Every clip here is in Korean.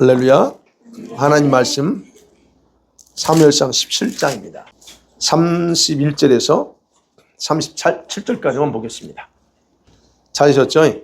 할렐루야. 하나님 말씀 사무엘상 17장입니다. 31절에서 37절까지만 보겠습니다. 찾으셨죠?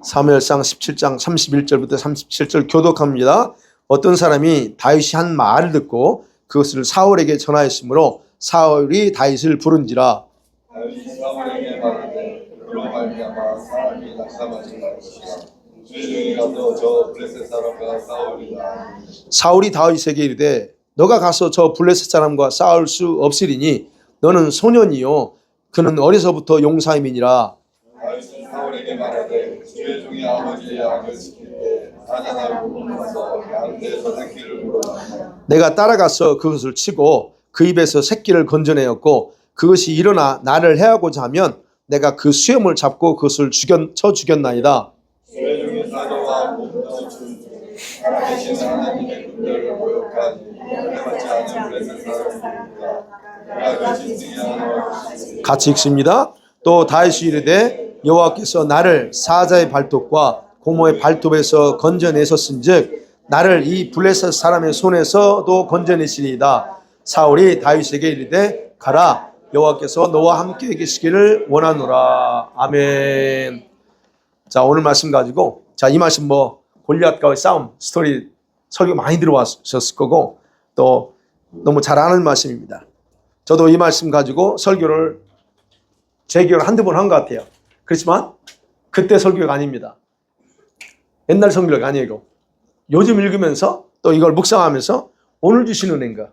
사무엘상 17장 31절부터 37절 교독합니다. 어떤 사람이 다윗이 한 말을 듣고 그것을 사울에게 전하였으므로 사울이 다윗을 부른지라. 다윗이 사울에게 말하되 그로 말미암아 사람이 낙담하지 말지어다. 주의 종이 가서 저 블레셋 사람과 싸우리라. 사울이 다윗에게 이르되 너가 가서 저 블레셋 사람과 싸울 수 없으리니 너는 소년이요 그는 어려서부터 용사임이니라. 다윗이 사울에게 말하되 주의 종이 아버지의 양을 지킬 때 사냥하고 가서 양떼에서 새끼를 물어다가 내가 따라가서 그것을 치고 그 입에서 새끼를 건져내었고 그것이 일어나 나를 해하고자 하면 내가 그 수염을 잡고 그것을 쳐 죽였나이다. 주의 종이 사도와 몸도 준 살아계신 하나님의 군대를 모욕한 해맞지 않은 블레셋 사람입니다. 내가 그 짐승이 하나와 같이 읽습니다. 또 다윗이 이르되 여호와께서 나를 사자의 발톱과 고모의 발톱에서 건져내셨은즉 나를 이 블레셋 사람의 손에서도 건져내시리이다. 사울이 다윗에게 이르되 가라 여호와께서 너와 함께 계시기를 원하노라. 아멘. 자, 오늘 말씀 가지고 이 말씀 골리앗과의 싸움 스토리 설교 많이 들어왔었을 거고 또 너무 잘 아는 말씀입니다. 저도 이 말씀 가지고 설교를 재교를 한두 번 한 것 같아요. 그렇지만 그때 설교가 아닙니다. 옛날 설교가 아니고 요즘 읽으면서 또 이걸 묵상하면서 오늘 주신 은혜인가.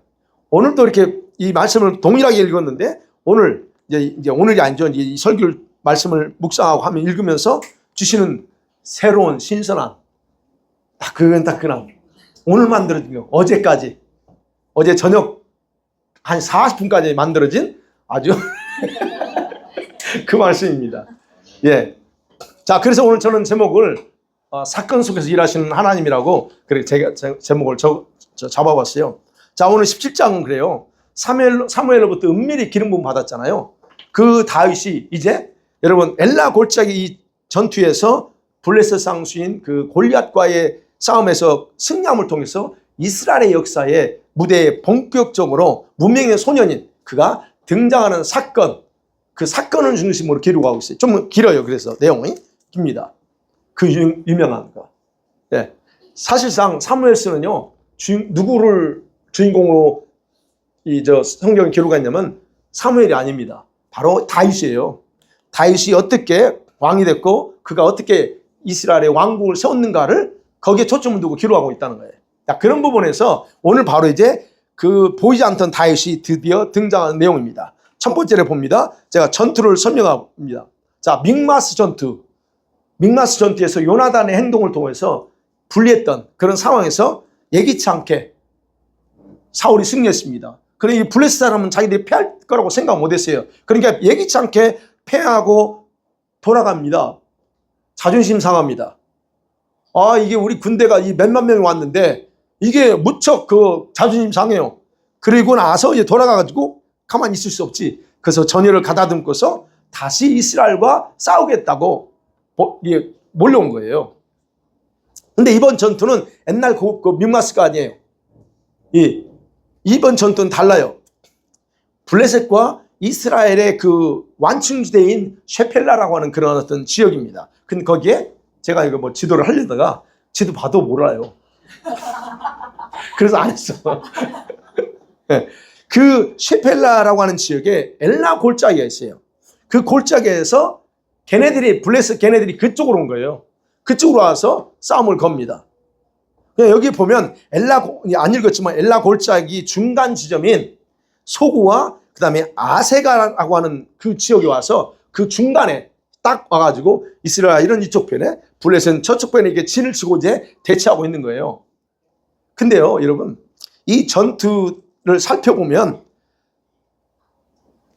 오늘도 이렇게 이 말씀을 동일하게 읽었는데 오늘 이제 오늘이 아니죠. 이 설교를 말씀을 묵상하고 하면 읽으면서 주시는 새로운 신선한 따끈따끈한 오늘 만들어진 거 어제까지 어제 저녁 한 40분까지 만들어진 아주 그 말씀입니다. 예. 자, 그래서 오늘 저는 제목을 사건 속에서 일하시는 하나님이라고 그렇게 제가 제목을 잡아봤어요. 자, 오늘 17장은 그래요. 사무엘로부터 은밀히 기름 부음 받았잖아요. 그 다윗이 이제 여러분 엘라 골짜기 이 전투에서 블레셋 상수인 그 골리앗과의 싸움에서 승리함을 통해서 이스라엘의 역사의 무대에 본격적으로 문명의 소년인 그가 등장하는 사건, 그 사건을 중심으로 기록하고 있어요. 좀 길어요. 그래서 내용이 깁니다. 그 유명한 거. 네. 사실상 사무엘서는요, 누구를 주인공으로 성경에 기록했냐면 사무엘이 아닙니다. 바로 다윗이에요. 다윗이 어떻게 왕이 됐고 그가 어떻게 이스라엘의 왕국을 세웠는가를 거기에 초점을 두고 기록하고 있다는 거예요. 자, 그런 부분에서 오늘 바로 이제 그 보이지 않던 다윗이 드디어 등장하는 내용입니다. 첫 번째로 봅니다. 제가 전투를 설명합니다. 자, 믹마스 전투. 믹마스 전투에서 요나단의 행동을 통해서 불리했던 그런 상황에서 예기치 않게 사울이 승리했습니다. 그러니 이 블레셋 사람은 자기들이 패할 거라고 생각 못했어요. 그러니까 예기치 않게 패하고 돌아갑니다. 자존심 상합니다. 아, 이게 우리 군대가 이 몇만 명이 왔는데 이게 무척 그 자존심 상해요. 그리고 나서 이제 돌아가가지고 가만히 있을 수 없지. 그래서 전열을 가다듬고서 다시 이스라엘과 싸우겠다고 몰려온 거예요. 근데 이번 전투는 옛날 그 믹마스가 아니에요. 이번 전투는 달라요. 블레셋과 이스라엘의 그 완충지대인 셰펠라라고 하는 그런 어떤 지역입니다. 근데 거기에 제가 이거 지도를 하려다가 지도 봐도 몰라요. 그래서 안 했어. 그 셰펠라라고 하는 지역에 엘라 골짜기가 있어요. 그 골짜기에서 블레셋 걔네들이 그쪽으로 온 거예요. 그쪽으로 와서 싸움을 겁니다. 여기 보면 안 읽었지만 엘라 골짜기 중간 지점인 소구와 그 다음에 아세가라고 하는 그 지역에 와서 그 중간에 딱 와가지고 이스라엘은 이쪽 편에 블레셋은 저쪽 편에 이렇게 진을 치고 이제 대치하고 있는 거예요. 근데요, 여러분, 이 전투를 살펴보면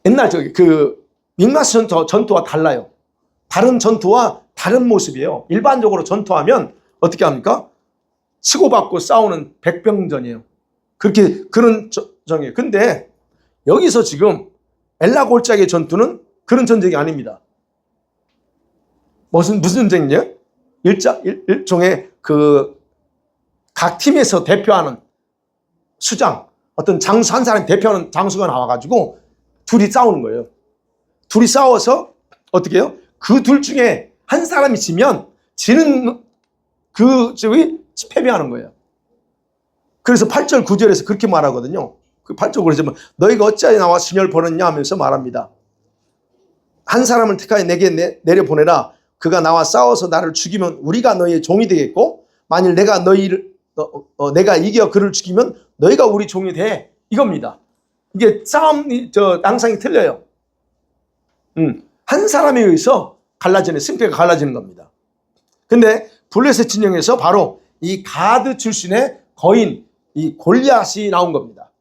옛날 그 믹마스 전투와 달라요. 다른 전투와 다른 모습이에요. 일반적으로 전투하면 어떻게 합니까? 치고받고 싸우는 백병전이에요. 그런 전이에요. 근데 여기서 지금 엘라 골짜기의 전투는 그런 전쟁이 아닙니다. 무슨 전쟁이냐? 일종의 그 각 팀에서 대표하는 수장, 어떤 장수 한 사람이 대표하는 장수가 나와가지고 둘이 싸우는 거예요. 둘이 싸워서 어떻게 해요? 그 둘 중에 한 사람이 지면 지는 그 쪽이 패배하는 거예요. 그래서 8절 9절에서 그렇게 말하거든요. 그 8절 그러지만 너희가 어찌하여 나와 진혈 벌었냐 하면서 말합니다. 한 사람을 택하여 내게 내려보내라. 그가 나와 싸워서 나를 죽이면 우리가 너희의 종이 되겠고, 만일 내가 내가 이겨 그를 죽이면 너희가 우리 종이 돼. 이겁니다. 이게 싸움이 양상이 틀려요. 한 사람에 의해서 승패가 갈라지는 겁니다. 근데 블레셋 진영에서 바로 이 가드 출신의 거인 이 골리앗이 나온 겁니다.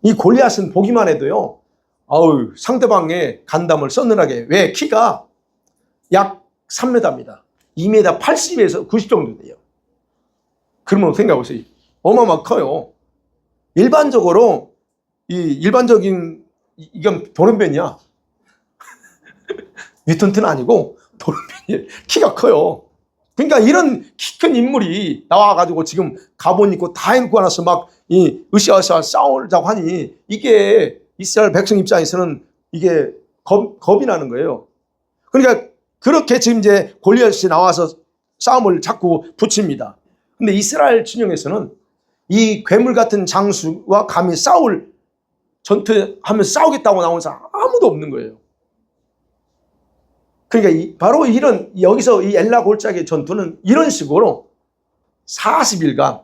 이 골리앗은 보기만 해도요, 상대방의 간담을 서늘하게. 왜? 키가 약 3m입니다. 2m 80에서 90 정도 돼요. 그러면 생각해보세요. 어마어마 커요. 일반적으로 일반적인 이건 도련변이야. 뮤턴트는 아니고 도련변이 키가 커요. 그러니까 이런 키 큰 인물이 나와가지고 지금 가본 입고 다 해놓고 나서 막 으쌰으쌰 싸우자고 하니 이게 이스라엘 백성 입장에서는 이게 겁이 나는 거예요. 그러니까 그렇게 지금 이제 골리앗이 나와서 싸움을 자꾸 붙입니다. 근데 이스라엘 진영에서는 이 괴물 같은 장수와 감히 전투하면서 싸우겠다고 나온 사람 아무도 없는 거예요. 그러니까 바로 여기서 이 엘라 골짜기 전투는 이런 식으로 40일간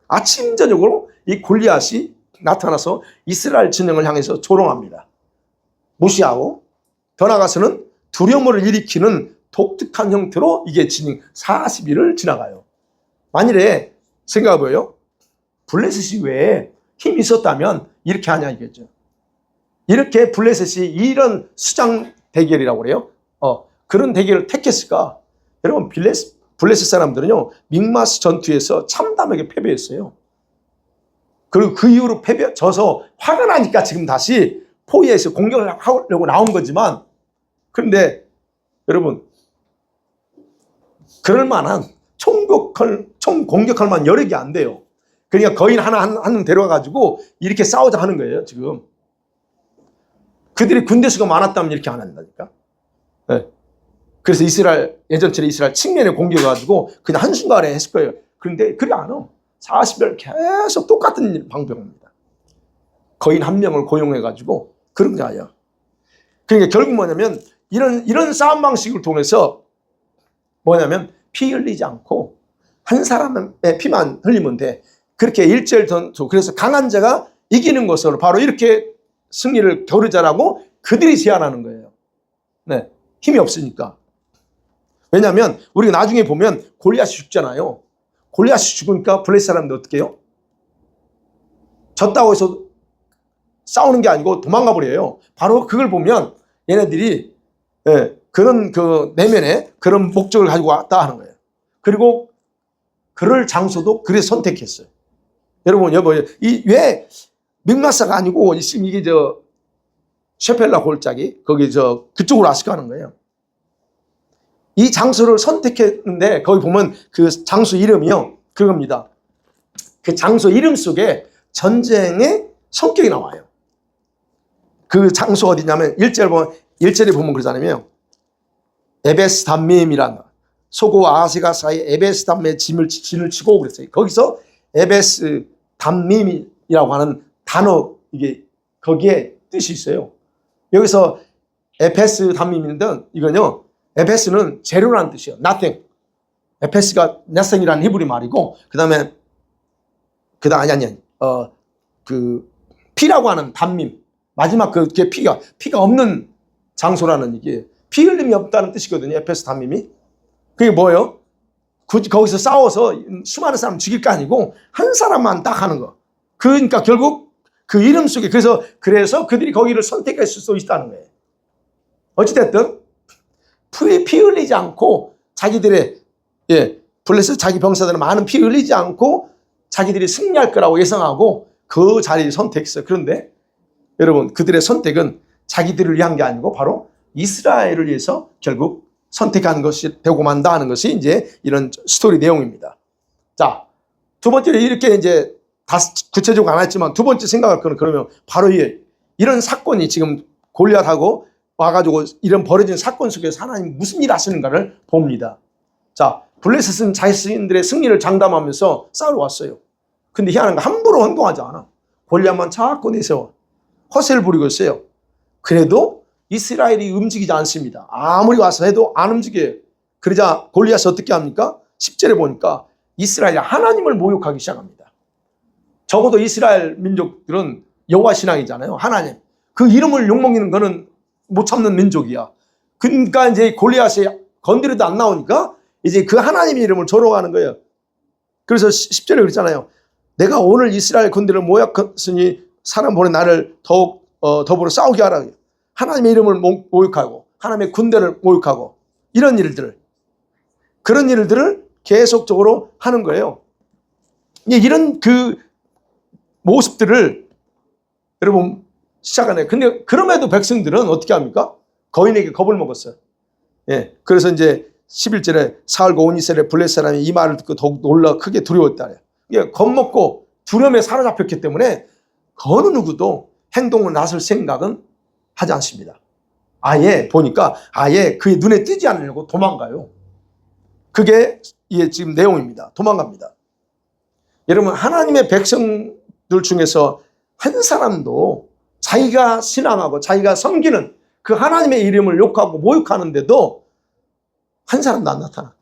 아침 저녁으로 이 골리앗이 나타나서 이스라엘 진영을 향해서 조롱합니다. 무시하고 더 나아가서는 두려움을 일으키는 독특한 형태로 이게 40일을 지나가요. 만일에 생각해봐요. 블레셋이 왜 힘이 있었다면 이렇게 하냐 이거죠. 이렇게 블레셋이 이런 수장 대결이라고 그래요. 그런 대결을 택했을까? 여러분 블레셋 사람들은요, 믹마스 전투에서 참담하게 패배했어요. 그리고 그 이후로 져서 화가 나니까 지금 다시 포위해서 공격을 하려고 나온 거지만, 그런데 여러분 그럴 만한 총 공격할 만한 여력이 안 돼요. 그러니까 거인 하나 데려와가지고 이렇게 싸우자 하는 거예요. 지금 그들이 군대 수가 많았다면 이렇게 안 한다니까. 네. 그래서 예전처럼 이스라엘 측면에 공격해가지고 그냥 한순간에 했을 거예요. 그런데 그래 안 해. 40일 계속 똑같은 방법입니다. 거인 한 명을 고용해가지고 그런 게 아니야. 그러니까 결국 뭐냐면 이런 싸움 방식을 통해서 뭐냐면 피 흘리지 않고 한 사람의 피만 흘리면 돼. 그렇게 일제를 전투. 그래서 강한 자가 이기는 것으로 바로 이렇게 승리를 겨루자라고 그들이 제안하는 거예요. 네. 힘이 없으니까. 왜냐하면 우리가 나중에 보면 골리앗이 죽잖아요. 골리앗이 죽으니까 블레셋 사람들 어떻게 해요? 졌다고 해서 싸우는 게 아니고 도망가 버려요. 바로 그걸 보면 얘네들이 그런 내면에 그런 목적을 가지고 왔다 하는 거예요. 그리고 그럴 장소도 그래서 선택했어요. 여러분 왜 믹마사가 아니고 지금 이게 셰펠라 골짜기 거기 그쪽으로 왔을까 하는 거예요. 이 장소를 선택했는데 거기 보면 그 장소 이름이요, 그겁니다. 그 장소 이름 속에 전쟁의 성격이 나와요. 그 장소 어디냐면 1절에 보면 그러잖아요. 에베스 담메임이란 소고와 아세가 사이 에베스 담메 진을 치고 그랬어요. 거기서 에베스 담메임이라고 하는 단어 이게 거기에 뜻이 있어요. 여기서 에베스 담메임인데 이건요, 에베스는 제로라는 뜻이에요. nothing. 에베스가 nothing이라는 히브리 말이고, 피라고 하는 담밈. 마지막 그게 피가 없는 장소라는 이게 피 흘림이 없다는 뜻이거든요. 에베스 담밈이. 그게 뭐예요? 거기서 싸워서 수많은 사람 죽일 거 아니고 한 사람만 딱 하는 거. 그러니까 결국 그 이름 속에 그래서 그들이 거기를 선택할 수 있다는 거예요. 어찌됐든 피 흘리지 않고 자기들의 블레셋 자기 병사들은 많은 피 흘리지 않고 자기들이 승리할 거라고 예상하고 그 자리를 선택했어요. 그런데 여러분 그들의 선택은 자기들을 위한 게 아니고 바로 이스라엘을 위해서 결국 선택한 것이 되고 만다 하는 것이 이제 이런 스토리 내용입니다. 자, 두 번째로 이렇게 이제 다 구체적으로 안 했지만 두 번째 생각할 거는 그러면 바로 이런 사건이 지금 골리앗하고 와가지고 이런 벌어진 사건 속에서 하나님 무슨 일 하시는가를 봅니다. 자, 블레셋은 자신들의 승리를 장담하면서 싸우러 왔어요. 근데 희한한 거 함부로 행동하지 않아. 골리앗만 자꾸 내세워. 허세를 부리고 있어요. 그래도 이스라엘이 움직이지 않습니다. 아무리 와서 해도 안 움직여요. 그러자 골리앗이 어떻게 합니까? 10절에 보니까 이스라엘이 하나님을 모욕하기 시작합니다. 적어도 이스라엘 민족들은 여호와 신앙이잖아요. 하나님. 그 이름을 욕먹이는 거는 못 참는 민족이야. 그러니까 이제 골리앗이 건드려도 안 나오니까 이제 그 하나님의 이름을 조롱하는 거예요. 그래서 10절에 그랬잖아요. 내가 오늘 이스라엘 군대를 모욕했으니 사람 보내 나를 더욱 더불어 싸우게 하라. 하나님의 이름을 모욕하고 하나님의 군대를 모욕하고 이런 일들을, 그런 일들을 계속적으로 하는 거예요. 이런 그 모습들을 여러분 시작하네요. 근데 그럼에도 백성들은 어떻게 합니까? 거인에게 겁을 먹었어요. 예. 그래서 이제 11절에 사울과 온 이스라엘 블레셋 사람이 이 말을 듣고 더욱 놀라 크게 두려웠다. 이게 겁먹고 두려움에 사로잡혔기 때문에 어느 누구도 행동을 나설 생각은 하지 않습니다. 아예 보니까 아예 그의 눈에 띄지 않으려고 도망가요. 그게 지금 내용입니다. 도망갑니다. 여러분, 하나님의 백성들 중에서 한 사람도 자기가 신앙하고 자기가 섬기는 그 하나님의 이름을 욕하고 모욕하는데도 한 사람도 안 나타나.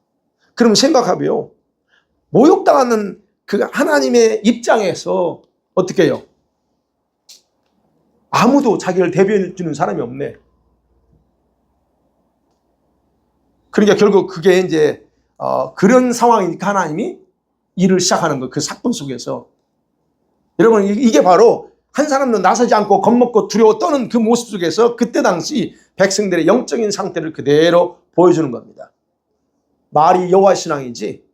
그러면 생각하고요. 모욕당하는 그 하나님의 입장에서 어떻게 해요? 아무도 자기를 대변해 주는 사람이 없네. 그러니까 결국 그게 이제 그런 상황이니까 하나님이 일을 시작하는 거, 그 사건 속에서. 여러분, 이게 바로 한 사람도 나서지 않고 겁먹고 두려워 떠는 그 모습 속에서 그때 당시 백성들의 영적인 상태를 그대로 보여주는 겁니다. 말이 여호와 신앙이지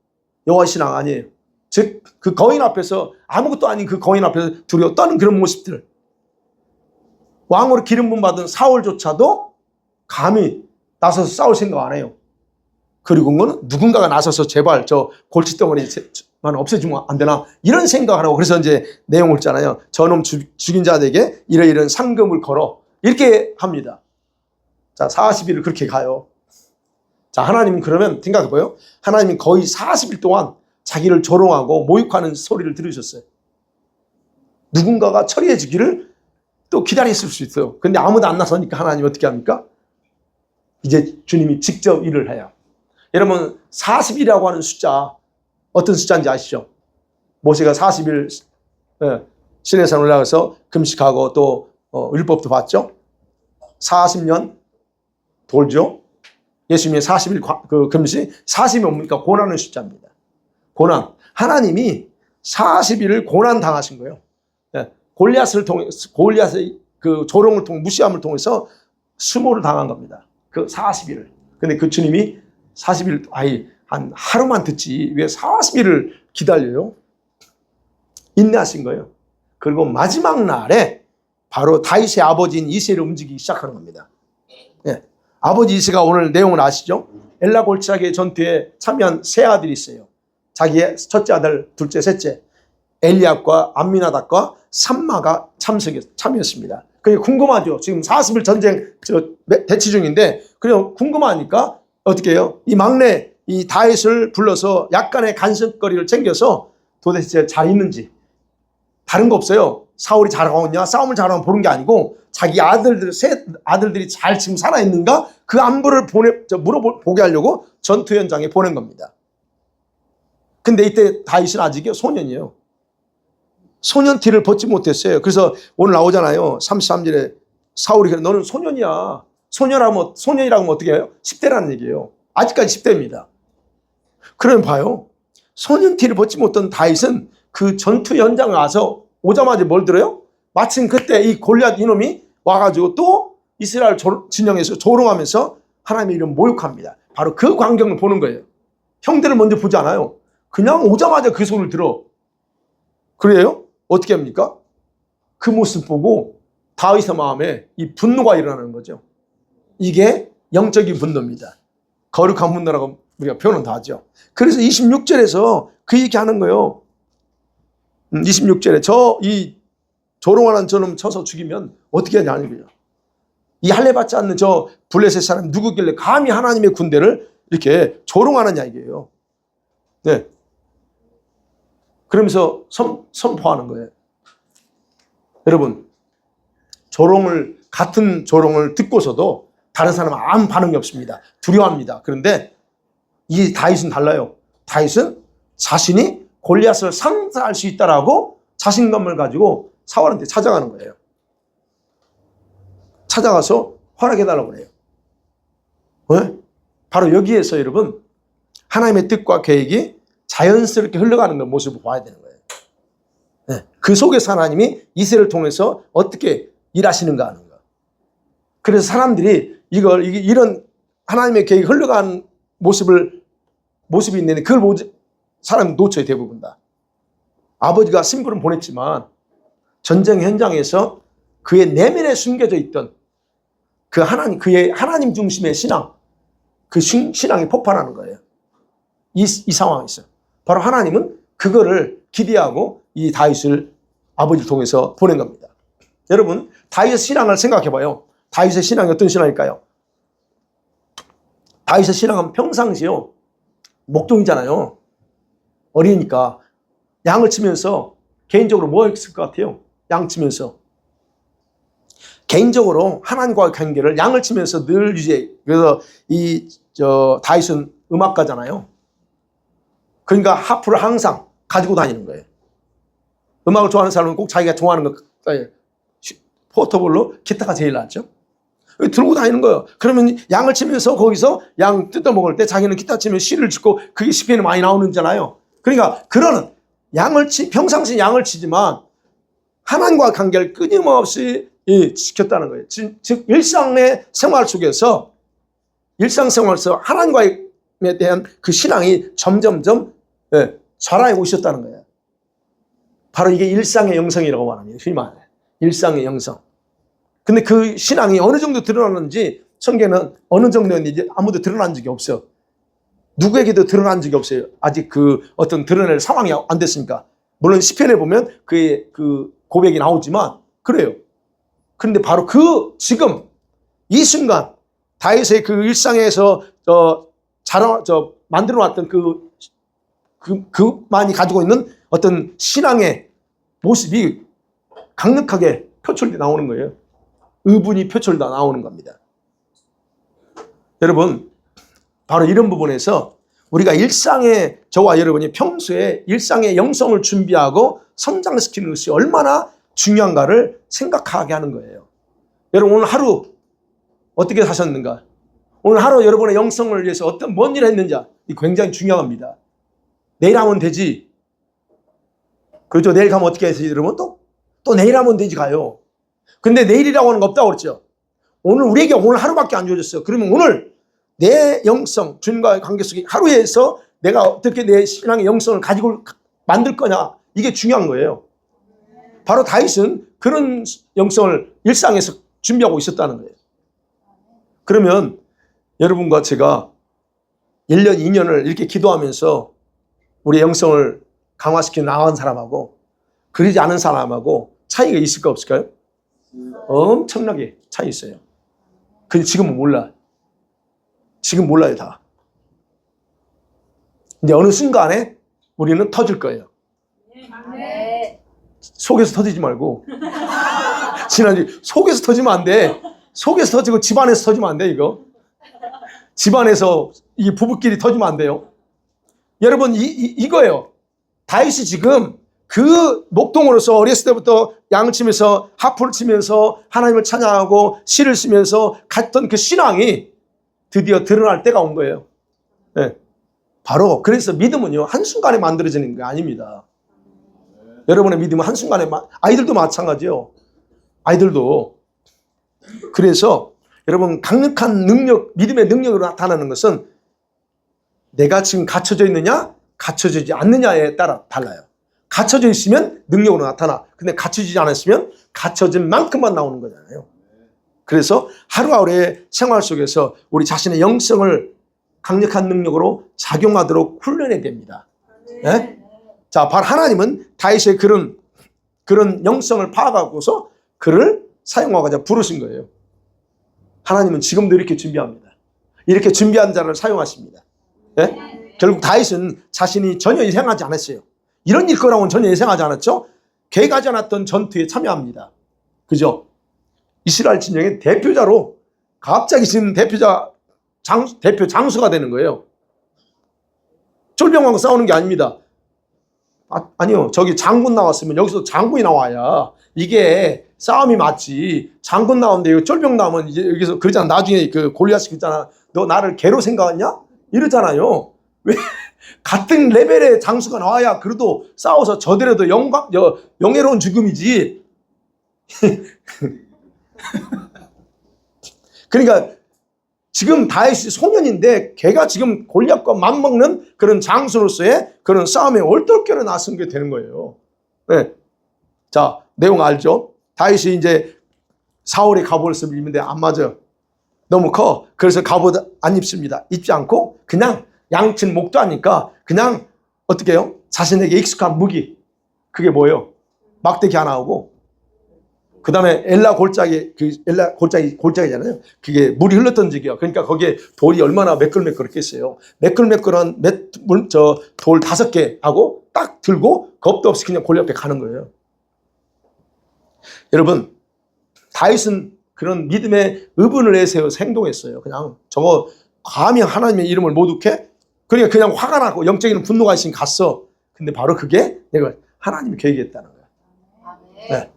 여호와 신앙 아니에요. 즉 그 거인 앞에서, 아무것도 아닌 그 거인 앞에서 두려워 떠는 그런 모습들. 왕으로 기름 부음 받은 사울조차도 감히 나서서 싸울 생각 안 해요. 그리고 그건 누군가가 나서서 제발 저 골칫덩어리만 없애주면 안 되나, 이런 생각을 하고, 그래서 이제 내용을 있잖아요. 저놈 죽인 자들에게 이러이러한 상금을 걸어, 이렇게 합니다. 자, 40일을 그렇게 가요. 자, 하나님은 그러면 생각해봐요. 하나님은 거의 40일 동안 자기를 조롱하고 모욕하는 소리를 들으셨어요. 누군가가 처리해 주기를 또 기다렸을 수 있어요. 근데 아무도 안 나서니까 하나님 어떻게 합니까? 이제 주님이 직접 일을 해요. 여러분, 40일이라고 하는 숫자 어떤 숫자인지 아시죠? 모세가 40일 시내산 올라가서 금식하고 또 율법도 봤죠? 40년 돌죠? 예수님의 40일 그 금식, 40이 뭡니까? 고난의 숫자입니다. 고난. 하나님이 40일을 고난 당하신 거예요. 골리앗을 통해, 골리앗의 그 조롱을 통해, 무시함을 통해서 수모를 당한 겁니다. 그 40일을. 근데 그 주님이 40일, 한 하루만 듣지 왜 40일을 기다려요? 인내하신 거예요. 그리고 마지막 날에 바로 다윗의 아버지인 이새를 움직이기 시작하는 겁니다. 예. 아버지 이새가 오늘 내용을 아시죠? 엘라 골짜기 전투에 참여한 세 아들이 있어요. 자기의 첫째 아들, 둘째, 셋째 엘리압과 암미나답과 삼마가 참여했습니다. 그게 궁금하죠. 지금 40일 전쟁 대치 중인데, 그냥 궁금하니까 어떻게 해요? 이 막내 이 다윗을 불러서 약간의 간섭거리를 챙겨서 도대체 잘 있는지, 다른 거 없어요. 사울이 잘하고 있냐, 싸움을 잘하면 보는 게 아니고 자기 세 아들들이 잘 지금 살아있는가, 그 안부를 물어보게 하려고 전투 현장에 보낸 겁니다. 근데 이때 다윗은 아직 소년이에요. 소년 티를 벗지 못했어요. 그래서 오늘 나오잖아요. 33절에 사울이 그래, 너는 소년이야. 소년이라고 하면 어떻게 해요? 10대라는 얘기예요. 아직까지 10대입니다. 그러면 봐요. 소년 티를 벗지 못한 다윗은 그 전투 현장에 와서 오자마자 뭘 들어요? 마침 그때 이 골리앗 이놈이 와가지고 또 이스라엘 진영에서 조롱하면서 하나님의 이름 모욕합니다. 바로 그 광경을 보는 거예요. 형들을 먼저 보지 않아요. 그냥 오자마자 그 소리를 들어. 그래요? 어떻게 합니까? 그 모습 보고 다윗의 마음에 이 분노가 일어나는 거죠. 이게 영적인 분노입니다. 거룩한 분노라고 우리가 표현은 다 하죠. 그래서 26절에서 그 얘기 하는 거예요. 26절에 저 이 조롱하는 저놈 쳐서 죽이면 어떻게 하냐는 거예요. 이 할례 받지 않는 저 블레셋 사람 누구길래 감히 하나님의 군대를 이렇게 조롱하느냐 이게요. 네. 그러면서 선포하는 거예요. 여러분, 같은 조롱을 듣고서도 다른 사람은 아무 반응이 없습니다. 두려워합니다. 그런데 이 다윗은 달라요. 다윗은 자신이 골리앗을 상대할 수 있다라고 자신감을 가지고 사울한테 찾아가는 거예요. 찾아가서 허락해달라고 그래요. 왜? 바로 여기에서 여러분, 하나님의 뜻과 계획이 자연스럽게 흘러가는 걸 모습을 봐야 되는 거예요. 네. 그 속에서 하나님이 이새를 통해서 어떻게 일하시는가 하는 거. 그래서 사람들이 이런 하나님의 계획이 흘러가는 모습이 있는데 그걸 사람이 놓쳐요, 대부분 다. 아버지가 심부름 보냈지만 전쟁 현장에서 그의 내면에 숨겨져 있던 그의 하나님 중심의 신앙, 그 신앙이 폭발하는 거예요. 이 상황에서. 바로 하나님은 그거를 기대하고 이 다윗을 아버지를 통해서 보낸 겁니다. 여러분, 다윗의 신앙을 생각해 봐요. 다윗의 신앙이 어떤 신앙일까요? 다윗의 신앙은 평상시요, 목동이잖아요. 어리니까 양을 치면서 개인적으로 뭐 했을 것 같아요? 양 치면서 개인적으로 하나님과의 관계를 양을 치면서 늘 유지해. 그래서 다윗은 음악가잖아요. 그러니까 하프를 항상 가지고 다니는 거예요. 음악을 좋아하는 사람은 꼭 자기가 좋아하는 거, 포터블로 기타가 제일 낫죠. 들고 다니는 거예요. 그러면 양을 치면서 거기서 양 뜯어 먹을 때 자기는 기타 치면 시를 짓고 그게 시편이 많이 나오는잖아요. 그러니까 그런 평상시 양을 치지만 하나님과 관계를 끊임없이 지켰다는 거예요. 즉 일상의 생활 속에서 일상생활에서 하나님과에 대한 그 신앙이 점점점 자라해 오셨다는 거예요. 바로 이게 일상의 영성이라고 말합니다. 흔히 말해 일상의 영성. 근데 그 신앙이 어느 정도 드러나는지 성경에는 어느 정도였는지 아무도 드러난 적이 없어요. 누구에게도 드러난 적이 없어요. 아직 그 어떤 드러낼 상황이 안 됐으니까. 물론 시편에 보면 그의 그 고백이 나오지만 그래요. 그런데 바로 지금 이 순간 다윗의 그 일상에서 만들어 놨던 그만이 가지고 있는 어떤 신앙의 모습이 강력하게 표출돼 나오는 거예요. 의분이 표출돼 나오는 겁니다. 여러분, 바로 이런 부분에서 우리가 저와 여러분이 평소에 일상의 영성을 준비하고 성장시키는 것이 얼마나 중요한가를 생각하게 하는 거예요. 여러분, 오늘 하루 어떻게 사셨는가? 오늘 하루 여러분의 영성을 위해서 뭔 일을 했는지 이 굉장히 중요합니다. 내일 하면 되지. 그렇죠? 내일 가면 어떻게 해서 여러분 또 내일 하면 되지 가요. 근데 내일이라고 하는 거 없다고 그랬죠. 우리에게 오늘 하루밖에 안 주어졌어요. 그러면 오늘 내 영성, 주님과의 관계 속에 하루에서 내가 어떻게 내 신앙의 영성을 가지고 만들 거냐, 이게 중요한 거예요. 바로 다윗은 그런 영성을 일상에서 준비하고 있었다는 거예요. 그러면 여러분과 제가 1년, 2년을 이렇게 기도하면서 우리 영성을 강화시켜 나간 사람하고 그러지 않은 사람하고 차이가 있을까 없을까요? 엄청나게 차이 있어요. 근데 지금은 몰라. 지금 몰라요, 다. 근데 어느 순간에 우리는 터질 거예요. 속에서 터지지 말고. 지난주 속에서 터지면 안 돼. 속에서 터지고 집안에서 터지면 안 돼, 이거. 집안에서 이 부부끼리 터지면 안 돼요. 여러분, 이거예요. 다윗이 지금 그 목동으로서 어렸을 때부터 양을 치면서 하프를 치면서 하나님을 찬양하고 시를 쓰면서 갔던 그 신앙이 드디어 드러날 때가 온 거예요. 네. 바로 그래서 믿음은요, 한순간에 만들어지는 게 아닙니다. 여러분의 믿음은 한순간에 아이들도 마찬가지예요. 아이들도. 그래서 여러분, 강력한 능력, 믿음의 능력으로 나타나는 것은 내가 지금 갖춰져 있느냐 갖춰지지 않느냐에 따라 달라요. 갖춰져 있으면 능력으로 나타나. 근데 갖춰지지 않았으면 갖춰진 만큼만 나오는 거잖아요. 그래서 하루하루의 생활 속에서 우리 자신의 영성을 강력한 능력으로 작용하도록 훈련해야 됩니다. 네? 자, 바로 하나님은 다윗의 그런 영성을 파악하고서 그를 사용하고자 부르신 거예요. 하나님은 지금도 이렇게 준비합니다. 이렇게 준비한 자를 사용하십니다. 예? 결국 다윗은 자신이 전혀 예상하지 않았어요. 이런 일 거라고는 전혀 예상하지 않았죠. 계획하지 않았던 전투에 참여합니다. 그죠? 이스라엘 진영의 대표자로 갑자기 지금 대표 장수가 되는 거예요. 쫄병하고 싸우는 게 아닙니다. 아니요. 저기 장군 나왔으면 여기서 장군이 나와야 이게 싸움이 맞지. 장군 나오는데 이거 쫄병 나오면 이제 여기서 그러잖아. 나중에 그 골리앗이 그러잖아. 너 나를 개로 생각하냐? 이러잖아요. 왜? 같은 레벨의 장수가 나와야 그래도 싸워서 저더라도 영예로운 죽음이지. 그러니까 지금 다윗이 소년인데 걔가 지금 골리앗과 맞먹는 그런 장수로서의 그런 싸움에 얼떨결에 나선 게 되는 거예요. 네. 자, 내용 알죠? 다윗이 이제 사울의 갑옷을 입는데 안 맞아. 너무 커. 그래서 갑옷 안 입습니다. 입지 않고 그냥 양친 목도하니까 그냥 어떻게 해요? 자신에게 익숙한 무기. 그게 뭐예요? 막대기 하나 하고 그 다음에 엘라 골짜기잖아요. 그게 물이 흘렀던 지기요. 그러니까 거기에 돌이 얼마나 매끌매끌했겠어요. 매끌매끌한 돌 5개 하고 딱 들고 겁도 없이 그냥 골리앗 앞에 가는 거예요. 여러분, 다윗은 그런 믿음의 의분을 내세워서 행동했어요. 그냥 저거 감히 하나님의 이름을 모독해? 그러니까 그냥 화가 나고 영적인 분노가 있으니 갔어. 근데 바로 그게 내가 하나님이 계획했다는 거야. 네.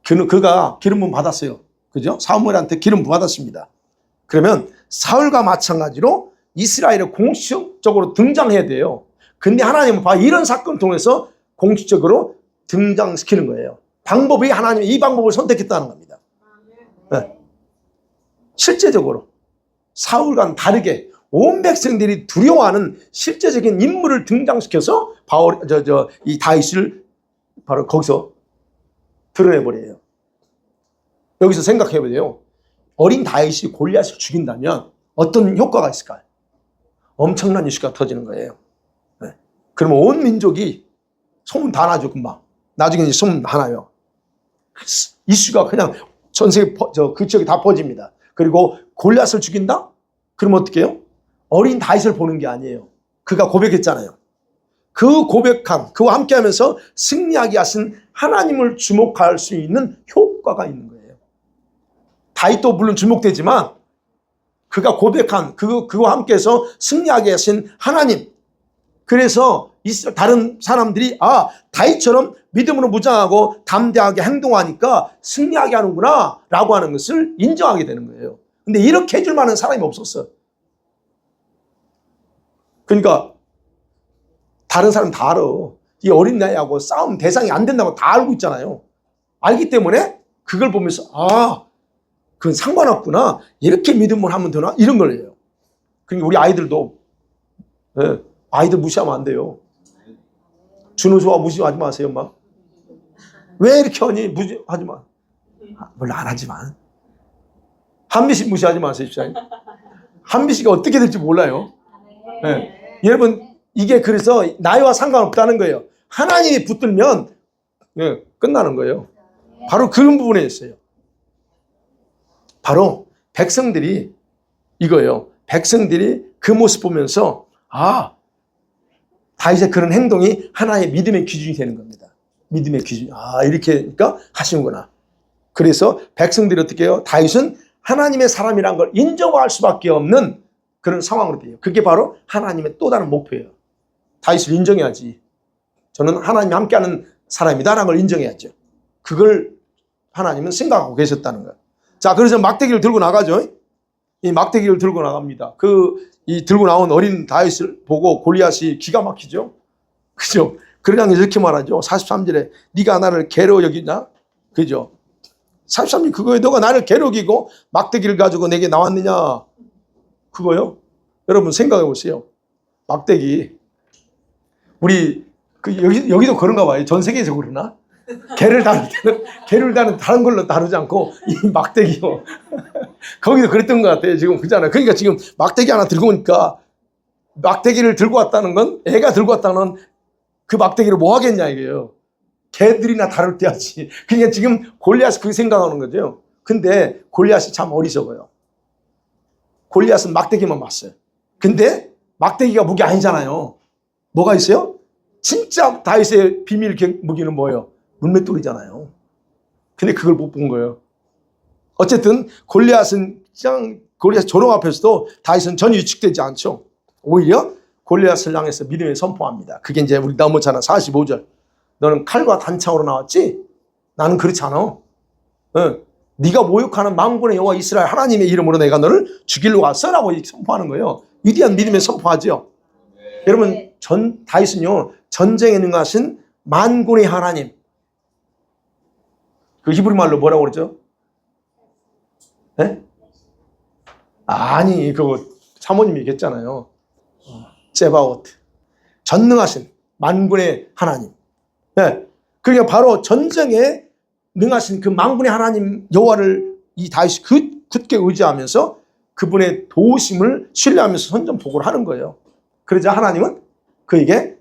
그가 기름 부음 받았어요. 그죠? 사무엘한테 기름 부음 받았습니다. 그러면 사울과 마찬가지로 이스라엘에 공식적으로 등장해야 돼요. 근데 하나님은 이런 사건을 통해서 공식적으로 등장시키는 거예요. 방법이 하나님이 이 방법을 선택했다는 겁니다. 네. 실제적으로 사울과는 다르게 온 백성들이 두려워하는 실제적인 인물을 등장시켜서 이 다윗을 바로 거기서 드러내버려요. 여기서 생각해보세요. 어린 다윗이 골리앗을 죽인다면 어떤 효과가 있을까요? 엄청난 이슈가 터지는 거예요. 네. 그러면 온 민족이 소문 다 나죠, 금방. 나중에 이제 소문 다 나요. 이슈가 그냥 전 세계 그 지역에 다 퍼집니다. 그리고 골리앗을 죽인다? 그러면 어떻게 해요? 어린 다윗을 보는 게 아니에요. 그가 고백했잖아요. 그 고백함, 그와 함께 하면서 승리하게 하신 하나님을 주목할 수 있는 효과가 있는 거예요. 다윗도 물론 주목되지만 그가 고백한 그와 함께해서 승리하게 하신 하나님. 그래서 다른 사람들이 다윗처럼 믿음으로 무장하고 담대하게 행동하니까 승리하게 하는구나 라고 하는 것을 인정하게 되는 거예요. 근데 이렇게 해줄 만한 사람이 없었어. 그러니까 다른 사람 다 알아. 이 어린 나이하고 싸움 대상이 안 된다고 다 알고 있잖아요. 알기 때문에 그걸 보면서 그건 상관없구나. 이렇게 믿음을 하면 되나? 이런 거예요. 그러니까 우리 아이들도 아이들 무시하면 안 돼요. 준호수아 무시하지 마세요, 엄마. 왜 이렇게 하니? 무시하지 마. 물론 안 하지만. 한비씨 무시하지 마세요, 집사님. 한비씨가 어떻게 될지 몰라요. 네. 여러분, 이게 그래서 나이와 상관없다는 거예요. 하나님이 붙들면 끝나는 거예요. 바로 그런 부분에 있어요. 바로 백성들이 이거예요. 백성들이 그 모습 보면서 다윗의 그런 행동이 하나의 믿음의 기준이 되는 겁니다. 믿음의 기준. 이렇게 그러니까 하시는구나. 그래서 백성들이 어떻게 해요? 다윗은 하나님의 사람이란 걸 인정할 수밖에 없는 그런 상황으로 돼요. 그게 바로 하나님의 또 다른 목표예요. 다윗을 인정해야지. 저는 하나님이 함께하는 사람이다라는 걸 인정해야죠. 그걸 하나님은 생각하고 계셨다는 거예요. 자, 그래서 막대기를 들고 나가죠. 이 막대기를 들고 나갑니다. 이 들고 나온 어린 다윗을 보고 골리앗이 기가 막히죠. 그죠? 그러니까 이렇게 말하죠. 43절에 네가 나를 개로 여기냐? 그죠? 43절 그거에 너가 나를 개로 여기고 막대기를 가지고 내게 나왔느냐? 그거요? 여러분 생각해 보세요. 막대기. 우리 여기도 그런가 봐요. 전 세계에서 그러나? 개를 다는 다른 걸로 다루지 않고 이 막대기요. 거기도 그랬던 것 같아요. 지금 그잖아요. 그러니까 지금 막대기 하나 들고 오니까 막대기를 들고 왔다는 건 애가 들고 왔다는 그 막대기를 뭐 하겠냐 이게요. 개들이나 다룰 때 하지. 그러니까 지금 골리앗이 그렇게 생각하는 거죠. 근데 골리앗이 참 어리석어요. 골리앗은 막대기만 봤어요. 근데 막대기가 무기 아니잖아요. 뭐가 있어요? 진짜 다윗의 비밀 무기는 뭐예요? 물맷돌이잖아요. 근데 그걸 못 본 거예요. 어쨌든 골리앗은 그냥 골리앗 조롱 앞에서도 다윗은 전혀 위축되지 않죠. 오히려 골리앗을 향해서 믿음을 선포합니다. 그게 이제 우리 넘어잖아 45절. 너는 칼과 단창으로 나왔지? 나는 그렇지 않아. 네가 모욕하는 만군의 여호와 이스라엘 하나님의 이름으로 내가 너를 죽이러 왔어라고 선포하는 거예요. 위대한 믿음의 선포하죠. 여러분 다윗은요 전쟁에 능하신 만군의 하나님. 그 히브리 말로 뭐라고 그러죠? 네? 아니 그거 사모님이 얘기했잖아요. 세바오트. 전능하신 만군의 하나님. 네. 그러니까 바로 전쟁에 능하신 그 만군의 하나님 여호와를 이 다윗이 굳게 의지하면서 그분의 도우심을 신뢰하면서 선전포고를 하는 거예요. 그러자 하나님은 그에게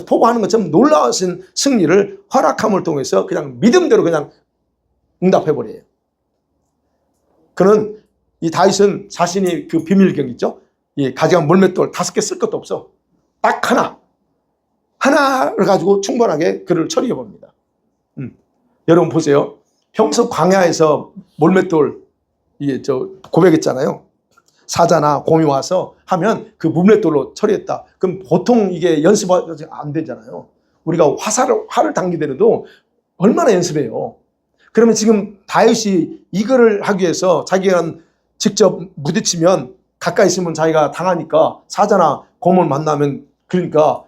포고하는 것처럼 놀라우신 승리를 허락함을 통해서 그냥 믿음대로 그냥 응답해버려요. 그는 이 다윗은 자신이 그 비밀경 있죠? 이 가져간 물맷돌 5개 쓸 것도 없어. 딱 하나를 가지고 충분하게 그를 처리해 봅니다. 여러분 보세요. 평소 광야에서 물맷돌 이게 고백했잖아요. 사자나 곰이 와서 하면 그 물맷돌로 처리했다. 그럼 보통 이게 연습이 안 되잖아요. 우리가 활을 당기더라도 얼마나 연습해요. 그러면 지금 다윗이 이거를 하기 위해서 자기가 직접 부딪히면 가까이 있으면 자기가 당하니까 사자나 곰을 만나면 그러니까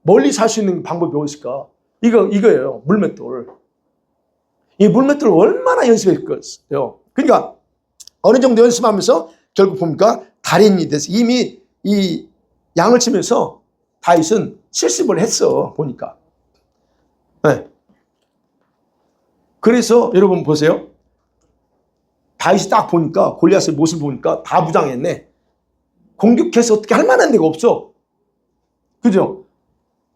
멀리 살 수 있는 방법이 어딨을까? 이거예요. 물맷돌. 이 물맷돌을 얼마나 연습했겠어요. 그러니까 어느 정도 연습하면서 결국 보니까 달인이 돼서 이미 이 양을 치면서 다윗은 실습을 했어 보니까. 네. 그래서 여러분 보세요. 다윗이 딱 보니까 골리앗의 모습을 보니까 다 무장했네. 공격해서 어떻게 할 만한 데가 없어. 그죠?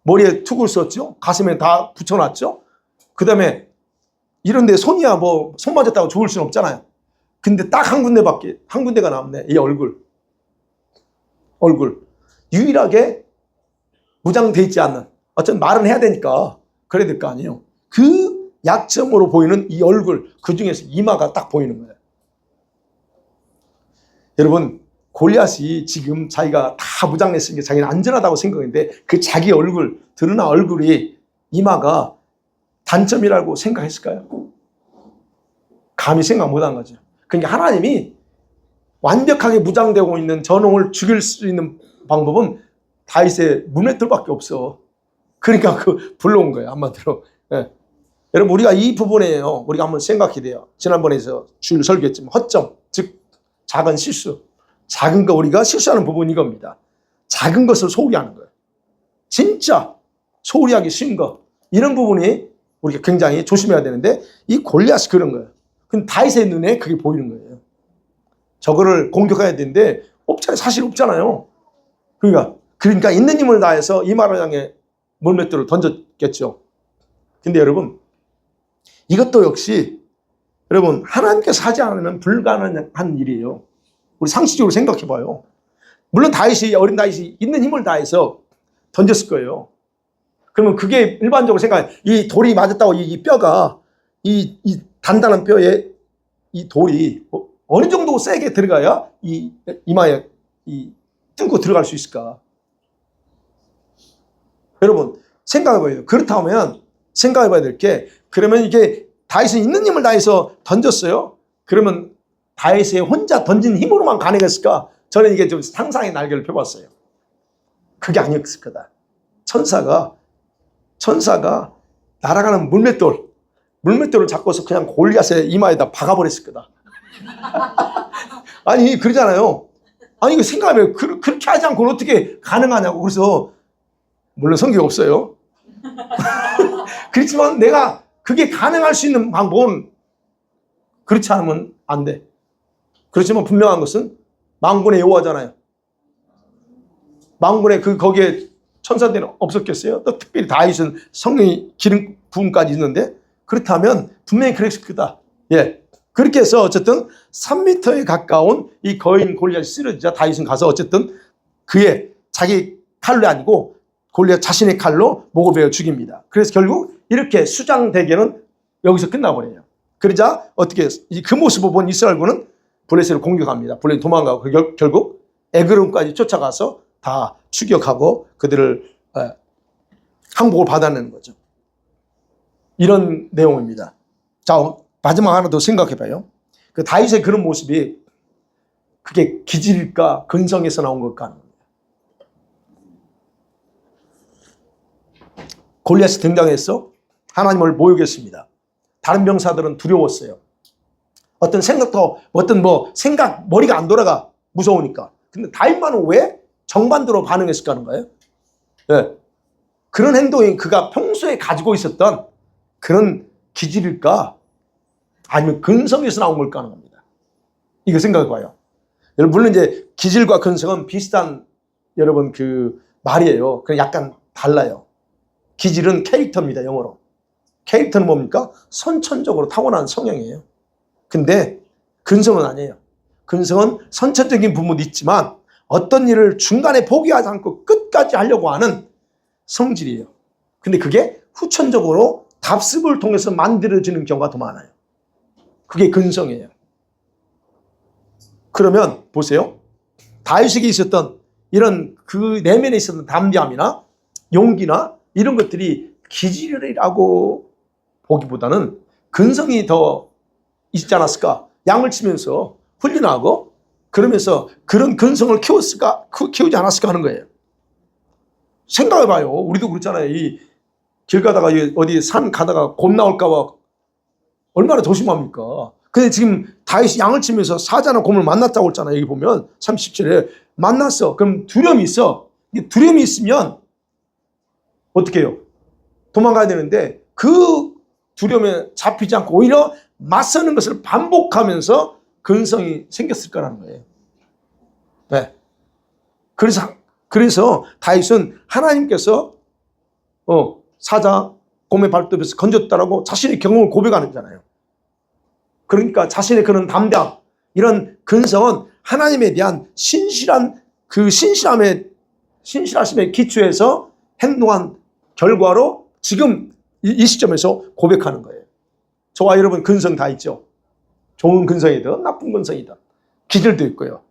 머리에 툭을 썼죠. 가슴에 다 붙여놨죠. 그 다음에 이런데 손이야 뭐 손 맞았다고 좋을 수는 없잖아요. 근데 딱 한 군데가 남네. 이 얼굴. 유일하게 무장돼 있지 않는. 어쨌든 말은 해야 되니까 그래야 될 거 아니에요. 그 약점으로 보이는 이 얼굴, 그 중에서 이마가 딱 보이는 거예요. 여러분 골리앗이 지금 자기가 다 무장했으니까 자기는 안전하다고 생각했는데 그 자기 얼굴, 드러난 얼굴이 이마가 단점이라고 생각했을까요? 감히 생각 못한 거죠. 그러니까 하나님이 완벽하게 무장되고 있는 전홍을 죽일 수 있는 방법은 다윗의 물맷돌밖에 없어. 그러니까 불러온 거예요. 한마디로. 네. 여러분 우리가 이 부분에요. 우리가 한번 생각해야 돼요. 지난번에서 주일 설교했지만 허점, 즉 작은 실수. 작은 거 우리가 실수하는 부분이 이겁니다. 작은 것을 소홀히 하는 거예요. 진짜 소홀히 하기 쉬운 거. 이런 부분이 우리가 굉장히 조심해야 되는데 이 골리앗이 그런 거예요. 근데 다윗의 눈에 그게 보이는 거예요. 저거를 공격해야 되는데 사실 없잖아요. 그러니까 있는 힘을 다해서 이마를 향해 물맷돌을 던졌겠죠. 근데 여러분 이것도 역시 여러분 하나님께서 하지 않으면 불가능한 일이에요. 우리 상식적으로 생각해 봐요. 물론 어린 다윗이 있는 힘을 다해서 던졌을 거예요. 그러면 그게 일반적으로 생각해. 이 돌이 맞았다고 이 뼈가 이 단단한 뼈에 이 돌이 어느 정도 세게 들어가야 이 이마에 뚫고 들어갈 수 있을까? 여러분 생각해 봐요. 그렇다면 생각해 봐야 될 게 그러면 이게 다윗은 있는 힘을 다해서 던졌어요. 그러면 다윗이 혼자 던진 힘으로만 가능했을까? 저는 이게 좀 상상의 날개를 펴봤어요. 그게 아니었을 거다. 천사가 날아가는 물맷돌을 잡고서 그냥 골리앗의 이마에다 박아버렸을 거다. 아니 그러잖아요. 아니 이거 생각해봐요. 그렇게 하지 않고 어떻게 가능하냐고. 그래서 물론 성경이 없어요. 그렇지만 내가 그게 가능할 수 있는 방법은 그렇지 않으면 안 돼. 그렇지만 분명한 것은 만군의 여호와잖아요. 만군의 거기에 천사들은 없었겠어요? 또 특별히 다윗은 성령이 기름 부음까지 있는데 그렇다면 분명히 그랬을 거다. 예. 그렇게 해서 어쨌든 3m에 가까운 이 거인 골리앗이 쓰러지자 다윗은 가서 어쨌든 그의 자기 칼로 아니고 골리앗 자신의 칼로 목을 베어 죽입니다. 그래서 결국 이렇게 수장 대결은 여기서 끝나버려요. 그러자 어떻게 그 모습을 본 이스라엘군은 블레셋을 공격합니다. 블레셋 도망가고 결국 에그론까지 쫓아가서 다 추격하고 그들을 항복을 받아내는 거죠. 이런 내용입니다. 자, 마지막 하나 더 생각해봐요. 그 다윗의 그런 모습이 그게 기질일까 근성에서 나온 걸까 하는 겁니다. 골리앗이 등장해서 하나님을 모욕했습니다. 다른 병사들은 두려웠어요. 어떤 생각도 머리가 안 돌아가 무서우니까. 근데 다윗만은 왜 정반대로 반응했을까 하는 거예요. 네. 그런 행동이 그가 평소에 가지고 있었던 그런 기질일까 아니면 근성에서 나온 걸까 하는 겁니다. 이거 생각해봐요. 물론 이제 기질과 근성은 비슷한 여러분 그 말이에요. 그냥 약간 달라요. 기질은 캐릭터입니다. 영어로. 캐릭터는 뭡니까? 선천적으로 타고난 성향이에요. 근데 근성은 아니에요. 근성은 선천적인 부분도 있지만 어떤 일을 중간에 포기하지 않고 끝까지 하려고 하는 성질이에요. 근데 그게 후천적으로 답습을 통해서 만들어지는 경우가 더 많아요. 그게 근성이에요. 그러면 보세요. 다윗에게 있었던 이런 그 내면에 있었던 담대함이나 용기나 이런 것들이 기질이라고 보기보다는 근성이 더 있지 않았을까? 양을 치면서 훈련하고 그러면서 그런 근성을 키우지 않았을까 하는 거예요. 생각해봐요. 우리도 그렇잖아요. 이 길 가다가 어디 산 가다가 곰 나올까봐 얼마나 조심합니까? 근데 지금 다윗이 양을 치면서 사자나 곰을 만났다고 했잖아요. 여기 보면 37절에 만났어. 그럼 두려움이 있어. 두려움이 있으면 어떻게 해요? 도망가야 되는데 그 두려움에 잡히지 않고 오히려 맞서는 것을 반복하면서 근성이 생겼을 거라는 거예요. 네. 그래서 다윗은 하나님께서 사자 곰의 발톱에서 건졌다라고 자신의 경험을 고백하는 거잖아요. 그러니까 자신의 그런 담대함, 이런 근성은 하나님에 대한 신실하심의 기초에서 행동한 결과로 지금 이 시점에서 고백하는 거예요. 저와 여러분 근성 다 있죠. 좋은 근성이든 나쁜 근성이든 기질도 있고요.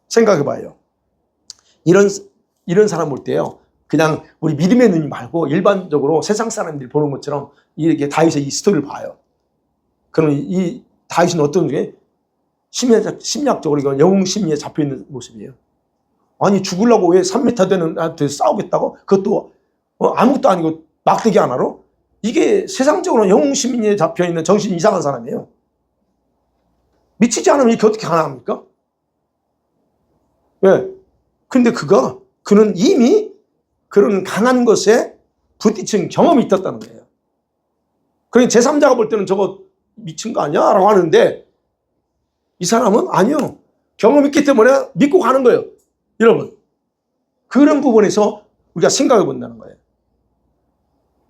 생각해봐요. 이런 사람 볼 때요. 그냥 우리 믿음의 눈이 말고 일반적으로 세상 사람들이 보는 것처럼 이렇게 다윗의 이 스토리를 봐요. 그러면 이 다윗은 어떤 중에 심리학적으로 이건 영웅 심리에 잡혀있는 모습이에요. 아니 죽으려고 왜 3m 되는 나한테 싸우겠다고? 그것도 아무것도 아니고 막대기 하나로? 이게 세상적으로 영웅 심리에 잡혀있는 정신이 이상한 사람이에요. 미치지 않으면 이게 어떻게 가능합니까? 왜? 근데 그는 이미 그런 강한 것에 부딪힌 경험이 있었다는 거예요. 그러니 제3자가 볼 때는 저거 미친 거 아니야? 라고 하는데 이 사람은 아니요. 경험이 있기 때문에 믿고 가는 거예요. 여러분. 그런 부분에서 우리가 생각해 본다는 거예요.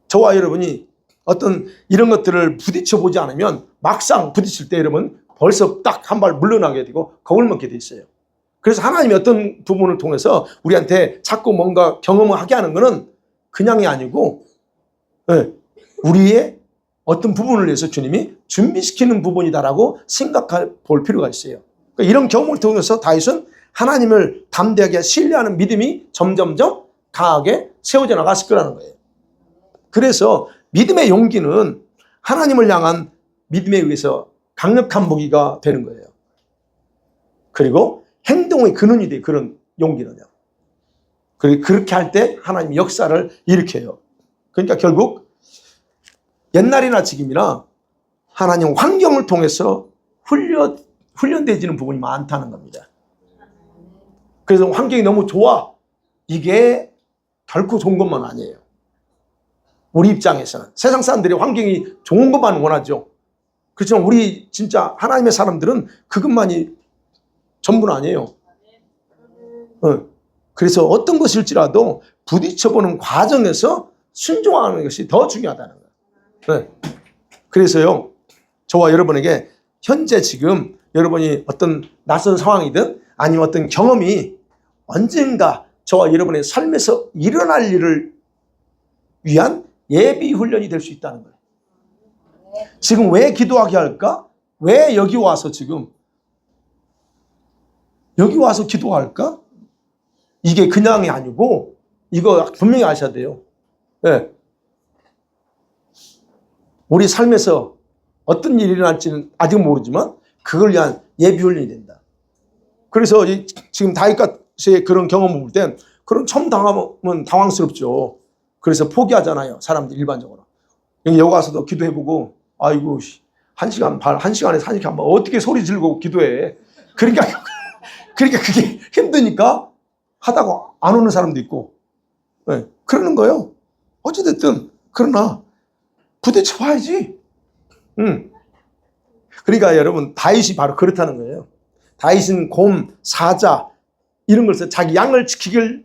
저와 여러분이 어떤 이런 것들을 부딪혀 보지 않으면 막상 부딪힐 때 여러분 벌써 딱 한 발 물러나게 되고 겁을 먹게 돼 있어요. 그래서 하나님이 어떤 부분을 통해서 우리한테 자꾸 뭔가 경험을 하게 하는 것은 그냥이 아니고 우리의 어떤 부분을 위해서 주님이 준비시키는 부분이다라고 생각해 볼 필요가 있어요. 그러니까 이런 경험을 통해서 다윗은 하나님을 담대하게 신뢰하는 믿음이 점점점 강하게 세워져 나갔을 거라는 거예요. 그래서 믿음의 용기는 하나님을 향한 믿음에 의해서 강력한 무기가 되는 거예요. 그리고 행동의 근원이 돼, 그런 용기는요. 그렇게 할 때 하나님이 역사를 일으켜요. 그러니까 결국 옛날이나 지금이나 하나님 환경을 통해서 훈련되어지는 부분이 많다는 겁니다. 그래서 환경이 너무 좋아. 이게 결코 좋은 것만 아니에요. 우리 입장에서는. 세상 사람들이 환경이 좋은 것만 원하죠. 그렇지만 우리 진짜 하나님의 사람들은 그것만이 전부는 아니에요. 그래서 어떤 것일지라도 부딪혀보는 과정에서 순종하는 것이 더 중요하다는 거예요. 네. 그래서요, 저와 여러분에게 현재 지금 여러분이 어떤 낯선 상황이든 아니면 어떤 경험이 언젠가 저와 여러분의 삶에서 일어날 일을 위한 예비 훈련이 될 수 있다는 거예요. 지금 왜 기도하게 할까? 왜 여기 와서 지금 여기 와서 기도할까? 이게 그냥이 아니고 이거 분명히 아셔야 돼요. 네. 우리 삶에서 어떤 일이 일어날지는 아직 모르지만 그걸 위한 예비 훈련이 된다. 그래서 지금 다윗같이 그런 경험을 볼 땐 그런 처음 당하면 당황스럽죠. 그래서 포기하잖아요. 사람들 일반적으로. 여기 와서도 기도해보고 아이고 1시간 반, 1시간에 4시간 한번 어떻게 소리 지르고 기도해. 그러니까 그게 힘드니까 하다가 안 오는 사람도 있고. 네, 그러는 거예요. 어찌됐든 그러나 부딪혀 봐야지. 그러니까 여러분 다윗이 바로 그렇다는 거예요. 다윗은 곰, 사자 이런 것을 자기 양을 지키려고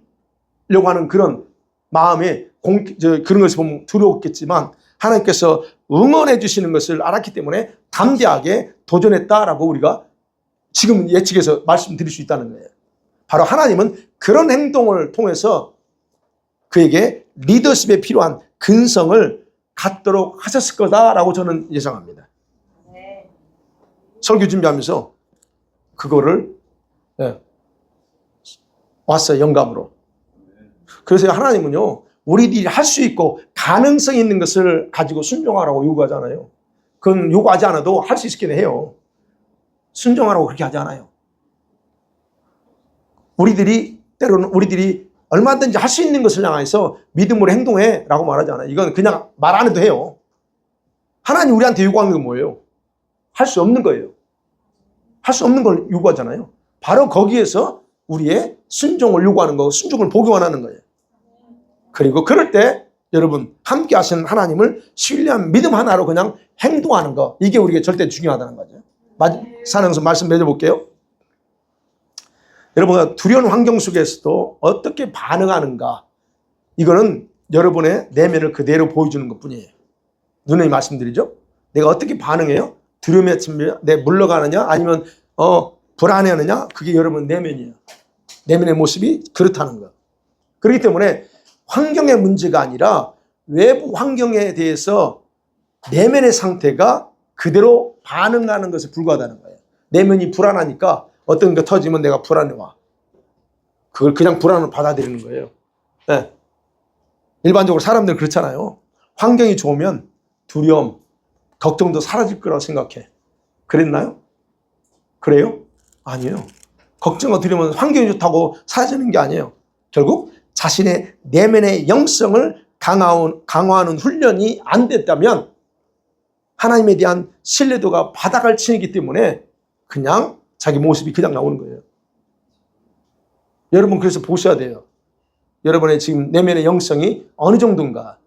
하는 그런 마음에 그런 것을 보면 두려웠겠지만 하나님께서 응원해 주시는 것을 알았기 때문에 담대하게 도전했다라고 우리가 지금 예측해서 말씀드릴 수 있다는 거예요. 바로 하나님은 그런 행동을 통해서 그에게 리더십에 필요한 근성을 갖도록 하셨을 거다라고 저는 예상합니다. 설교 준비하면서 그거를 왔어요. 영감으로. 그래서 하나님은요, 우리들이 할 수 있고 가능성 있는 것을 가지고 순종하라고 요구하잖아요. 그건 요구하지 않아도 할 수 있긴 해요. 순종하라고 그렇게 하지 않아요. 때로는 우리들이 얼마든지 할 수 있는 것을 향해서 믿음으로 행동해 라고 말하지 않아요. 이건 그냥 말 안 해도 해요. 하나님 우리한테 요구하는 건 뭐예요? 할 수 없는 거예요. 할 수 없는 걸 요구하잖아요. 바로 거기에서 우리의 순종을 요구하는 거, 순종을 보기 원하는 거예요. 그리고 그럴 때 여러분 함께 하시는 하나님을 신뢰한 믿음 하나로 그냥 행동하는 거, 이게 우리에게 절대 중요하다는 거죠. 사랑해서 말씀 맺어볼게요. 여러분 두려운 환경 속에서도 어떻게 반응하는가, 이거는 여러분의 내면을 그대로 보여주는 것뿐이에요. 누누이 말씀드리죠. 내가 어떻게 반응해요? 두려움에 내 물러가느냐 아니면 불안해하느냐, 그게 여러분 내면이에요. 내면의 모습이 그렇다는 거. 그렇기 때문에 환경의 문제가 아니라 외부 환경에 대해서 내면의 상태가 그대로 반응하는 것에 불과하다는 거예요. 내면이 불안하니까 어떤 게 터지면 내가 불안해와. 그걸 그냥 불안을 받아들이는 거예요. 네. 일반적으로 사람들은 그렇잖아요. 환경이 좋으면 두려움, 걱정도 사라질 거라고 생각해. 그랬나요? 그래요? 아니에요. 걱정과 두려움은 환경이 좋다고 사라지는 게 아니에요. 결국 자신의 내면의 영성을 강화하는 훈련이 안 됐다면 하나님에 대한 신뢰도가 바닥을 치기 때문에 그냥 자기 모습이 그냥 나오는 거예요. 여러분 그래서 보셔야 돼요. 여러분의 지금 내면의 영성이 어느 정도인가.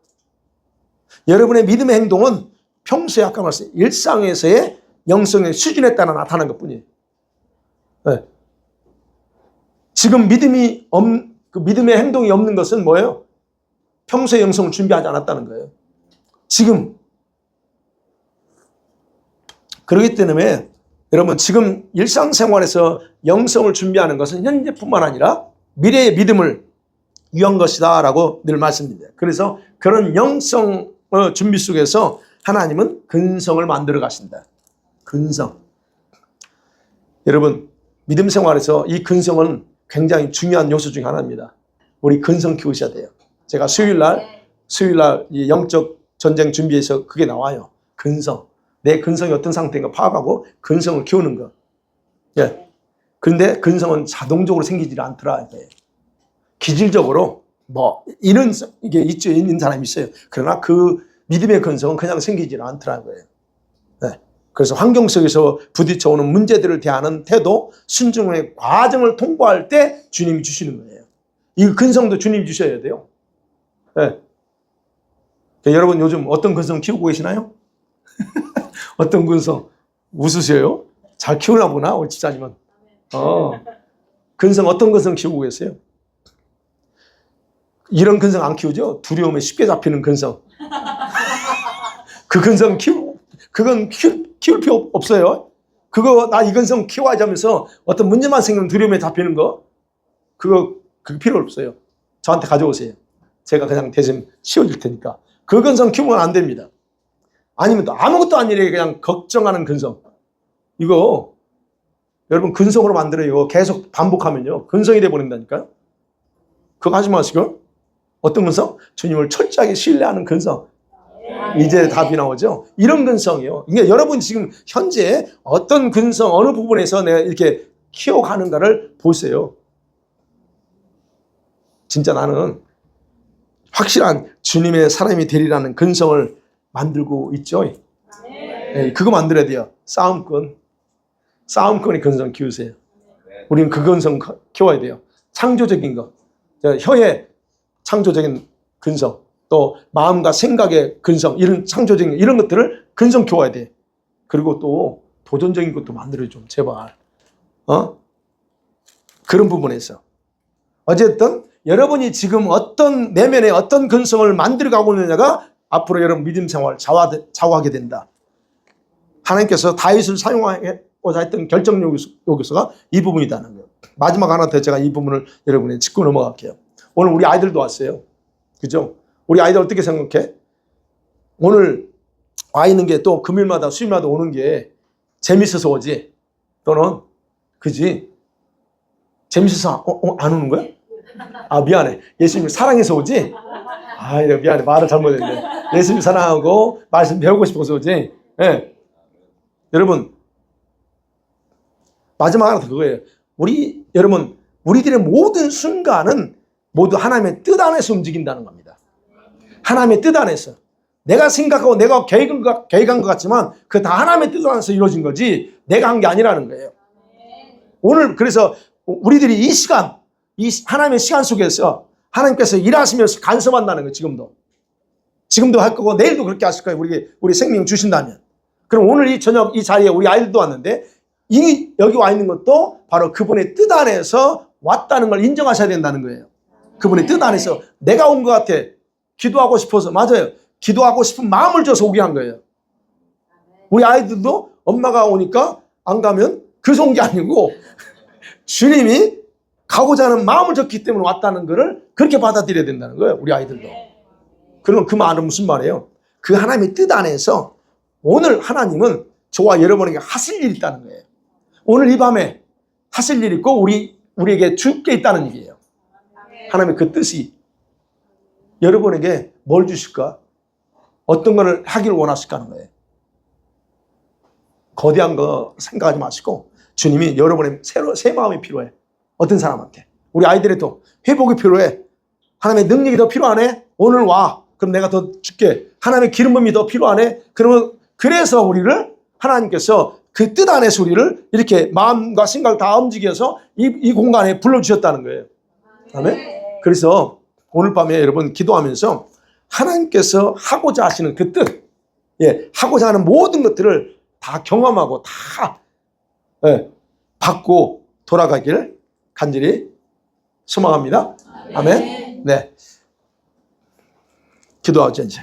여러분의 믿음의 행동은 평소에 아까 말씀 일상에서의 영성의 수준에 따라 나타나는 것뿐이에요. 네. 지금 믿음의 행동이 없는 것은 뭐예요? 평소의 영성을 준비하지 않았다는 거예요. 지금. 그렇기 때문에 여러분 지금 일상생활에서 영성을 준비하는 것은 현재뿐만 아니라 미래의 믿음을 위한 것이다 라고 늘 말씀드립니다. 그래서 그런 영성 준비 속에서 하나님은 근성을 만들어 가신다. 근성. 여러분 믿음 생활에서 이 근성은 굉장히 중요한 요소 중에 하나입니다. 우리 근성 키우셔야 돼요. 제가 수요일날 영적 전쟁 준비해서 그게 나와요. 근성. 내 근성이 어떤 상태인가 파악하고 근성을 키우는 거. 예. 그런데 근성은 자동적으로 생기지 않더라. 기질적으로 이게 있는 사람이 있어요. 그러나 그 믿음의 근성은 그냥 생기지 않더라고요. 네. 그래서 환경 속에서 부딪혀오는 문제들을 대하는 태도, 순종의 과정을 통과할 때 주님이 주시는 거예요. 이 근성도 주님이 주셔야 돼요. 네. 여러분 요즘 어떤 근성 키우고 계시나요? 어떤 근성? 웃으세요? 잘 키우나 보나 우리 집사님은. 근성 어떤 근성 키우고 계세요? 이런 근성 안 키우죠? 두려움에 쉽게 잡히는 근성. 그 근성 그건 키울 필요 없어요. 그거 나 이 근성 키워야지 하면서 어떤 문제만 생기면 두려움에 잡히는 거 그거 필요 없어요. 저한테 가져오세요. 제가 그냥 대신 치워줄 테니까. 그 근성 키우면 안 됩니다. 아니면 또 아무것도 아니래 그냥 걱정하는 근성. 이거 여러분 근성으로 만들어요. 계속 반복하면요. 근성이 돼버린다니까요. 그거 하지 마시고. 어떤 근성? 주님을 철저하게 신뢰하는 근성. 이제 답이 나오죠. 이런 근성이요. 그러니까 여러분 지금 현재 어떤 근성, 어느 부분에서 내가 이렇게 키워가는가를 보세요. 진짜 나는 확실한 주님의 사람이 되리라는 근성을 만들고 있죠. 네, 그거 만들어야 돼요. 싸움꾼의 근성 키우세요. 우리는 그 근성 키워야 돼요. 창조적인 거. 혀의 창조적인 근성, 또 마음과 생각의 근성, 이런 창조적인 이런 것들을 근성 키워야 돼. 그리고 또 도전적인 것도 만들어 좀 제발. 그런 부분에서 어쨌든 여러분이 지금 어떤 내면에 어떤 근성을 만들어가고 있느냐가 앞으로 여러분 믿음 생활 좌우하게 된다. 하나님께서 다윗을 사용하고자 했던 결정 요소가 이 부분이라는 거예요. 마지막 하나 더 제가 이 부분을 여러분에 짚고 넘어갈게요. 오늘 우리 아이들도 왔어요. 그죠? 우리 아이들 어떻게 생각해? 오늘 와 있는 게 또 금요일마다 수요일마다 오는 게 재밌어서 오지? 또는 그지? 재밌어서 안 오는 거야? 아 미안해. 예수님 사랑해서 오지? 아 미안해. 말을 잘못했네. 예수님 사랑하고 말씀 배우고 싶어서 오지? 네. 여러분 마지막 하나 더 그거예요. 여러분 우리들의 모든 순간은 모두 하나님의 뜻 안에서 움직인다는 겁니다. 하나님의 뜻 안에서. 내가 생각하고 내가 계획한 것 같지만 그 다 하나님의 뜻 안에서 이루어진 거지 내가 한 게 아니라는 거예요. 오늘 그래서 우리들이 이 시간, 이 하나님의 시간 속에서 하나님께서 일하시면서 간섭한다는 거예요. 지금도 할 거고 내일도 그렇게 하실 거예요. 우리 생명 주신다면. 그럼 오늘 이 저녁 이 자리에 우리 아이들도 왔는데 여기 와 있는 것도 바로 그분의 뜻 안에서 왔다는 걸 인정하셔야 된다는 거예요. 그분의 뜻 안에서 내가 온 것 같아. 기도하고 싶어서. 맞아요. 기도하고 싶은 마음을 줘서 오게 한 거예요. 우리 아이들도 엄마가 오니까 안 가면 그래서 온 게 아니고 주님이 가고자 하는 마음을 줬기 때문에 왔다는 거를 그렇게 받아들여야 된다는 거예요. 우리 아이들도. 그럼 그 말은 무슨 말이에요? 그 하나님의 뜻 안에서 오늘 하나님은 저와 여러분에게 하실 일이 있다는 거예요. 오늘 이 밤에 하실 일이 있고 우리에게 줄 게 있다는 얘기예요. 하나님의 그 뜻이 여러분에게 뭘 주실까? 어떤 거를 하기를 원하실까 하는 거예요. 거대한 거 생각하지 마시고 주님이 여러분의 새 마음이 필요해. 어떤 사람한테. 우리 아이들에도 회복이 필요해. 하나님의 능력이 더 필요하네. 오늘 와. 그럼 내가 더 줄게. 하나님의 기름 부음이 더 필요하네. 그래서 우리를 하나님께서 그 뜻 안에서 우리를 이렇게 마음과 생각을 다 움직여서 이 공간에 불러주셨다는 거예요. 아멘? 그래서 오늘 밤에 여러분 기도하면서 하나님께서 하고자 하시는 그 뜻, 하고자 하는 모든 것들을 다 경험하고 다 받고 돌아가기를 간절히 소망합니다. 아멘. 네. 기도하죠, 이제.